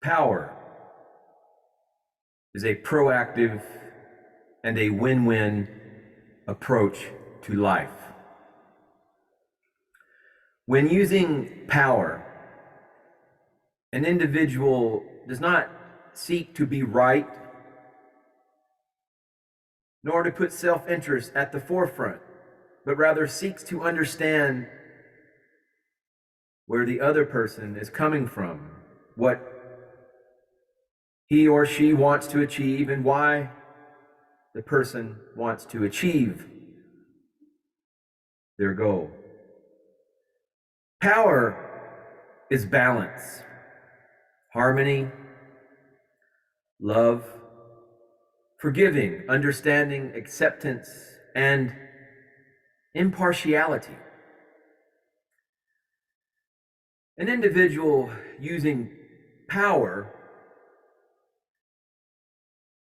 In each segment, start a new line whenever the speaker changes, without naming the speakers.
Power is a proactive and a win-win approach to life. When using power, an individual does not seek to be right, nor to put self-interest at the forefront, but rather seeks to understand where the other person is coming from, what he or she wants to achieve, and why the person wants to achieve their goal. Power is balance, harmony, love, forgiving, understanding, acceptance, and impartiality. An individual using power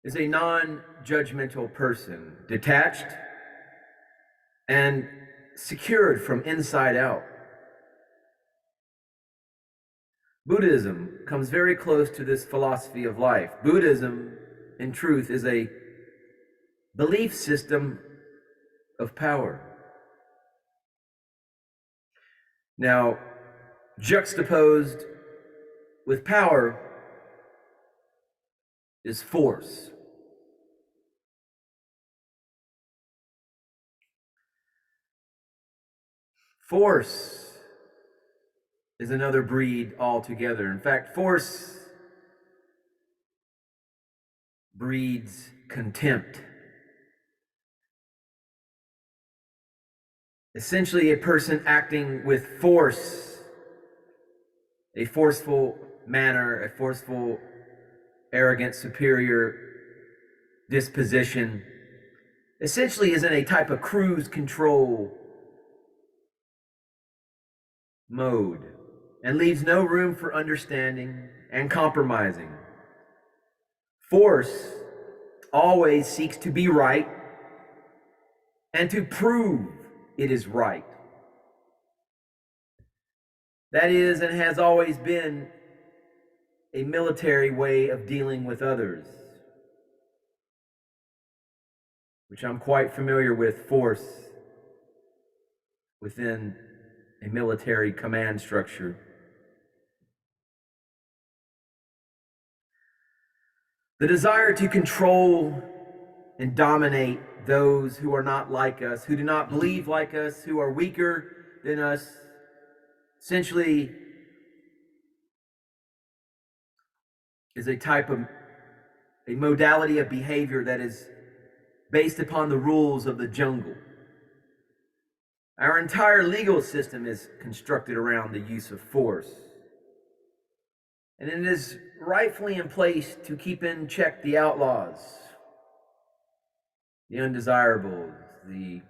is a non-judgmental person, detached and secured from inside out. Buddhism comes very close to this philosophy of life. Buddhism, in truth, is a belief system of power. Now, juxtaposed with power is force. Force is another breed altogether. In fact, force breeds contempt. Essentially, a person acting with force, a forceful manner, a forceful, arrogant, superior disposition, essentially is in a type of cruise control mode and leaves no room for understanding and compromising. Force always seeks to be right and to prove it is right. That is and has always been a military way of dealing with others, which I'm quite familiar with. Force within a military command structure. The desire to control and dominate those who are not like us, who do not believe like us, who are weaker than us, essentially is a modality of behavior that is based upon the rules of the jungle. Our entire legal system is constructed around the use of force. And it is rightfully in place to keep in check the outlaws, the undesirables, the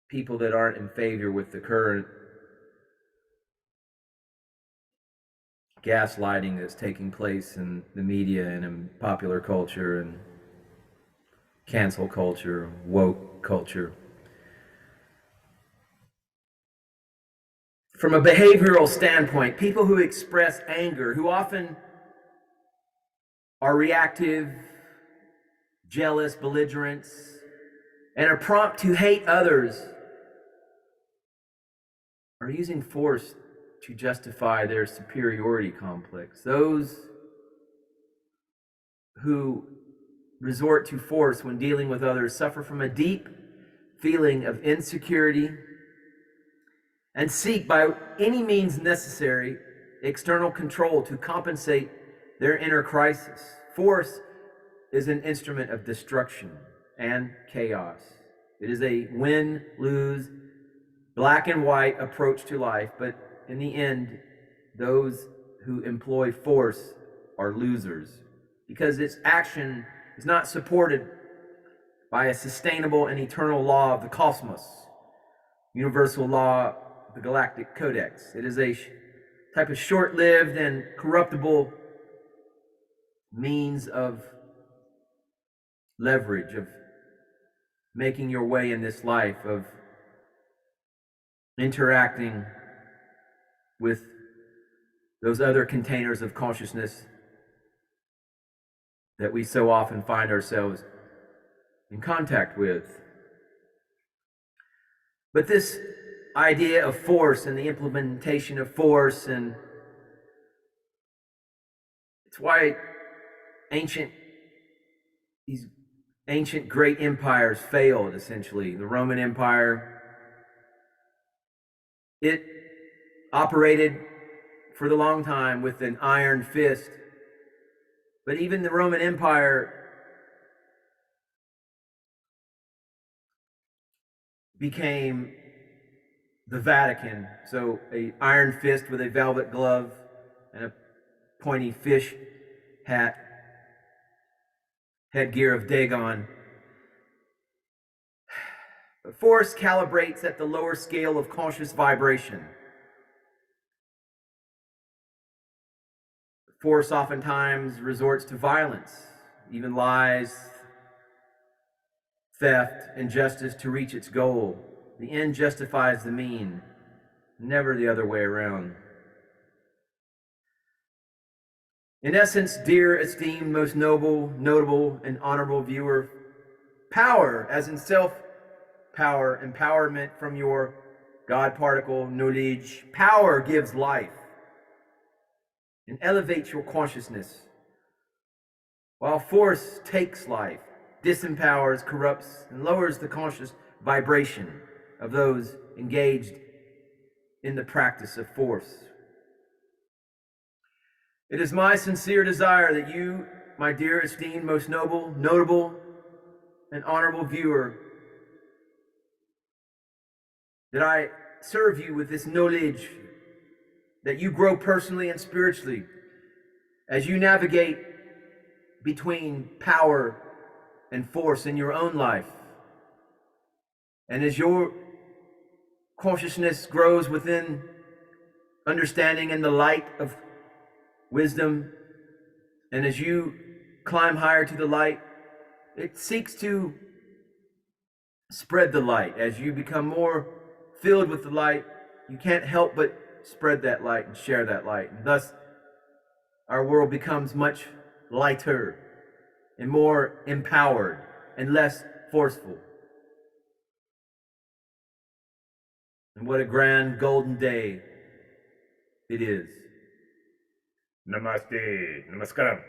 people that aren't in favor with the current gaslighting that's taking place in the media and in popular culture and cancel culture, woke culture. From a behavioral standpoint, people who express anger, who often are reactive, jealous, belligerent, and are prompt to hate others, are using force to justify their superiority complex. Those who resort to force when dealing with others suffer from a deep feeling of insecurity and seek by any means necessary external control to compensate their inner crisis. Force is an instrument of destruction and chaos. It is a win-lose, black and white approach to life, but in the end, those who employ force are losers because its action is not supported by a sustainable and eternal law of the cosmos, universal law, the galactic codex. It is a type of short-lived and corruptible means of leverage, of making your way in this life, of interacting with those other containers of consciousness that we so often find ourselves in contact with. But this idea of force and the implementation of force, and it's why these ancient great empires failed, essentially. The Roman Empire, it operated for the long time with an iron fist. But even the Roman Empire became the Vatican. So an iron fist with a velvet glove and a pointy fish hat, headgear of Dagon. But force calibrates at the lower scale of conscious vibration. Force oftentimes resorts to violence, even lies, theft, injustice to reach its goal. The end justifies the mean, never the other way around. In essence, dear, esteemed, most noble, notable, and honorable viewer, power, as in self-power, empowerment from your God particle, knowledge, power gives life and elevates your consciousness, while force takes life, disempowers, corrupts, and lowers the conscious vibration of those engaged in the practice of force. It is my sincere desire that you, my dear, esteemed, most noble, notable, and honorable viewer, that I serve you with this knowledge, that you grow personally and spiritually as you navigate between power and force in your own life. And as your consciousness grows within understanding and the light of wisdom, and as you climb higher to the light, it seeks to spread the light. As you become more filled with the light, you can't help but spread that light and share that light. And thus, our world becomes much lighter and more empowered and less forceful. And what a grand golden day it is.
Namaste. Namaskaram.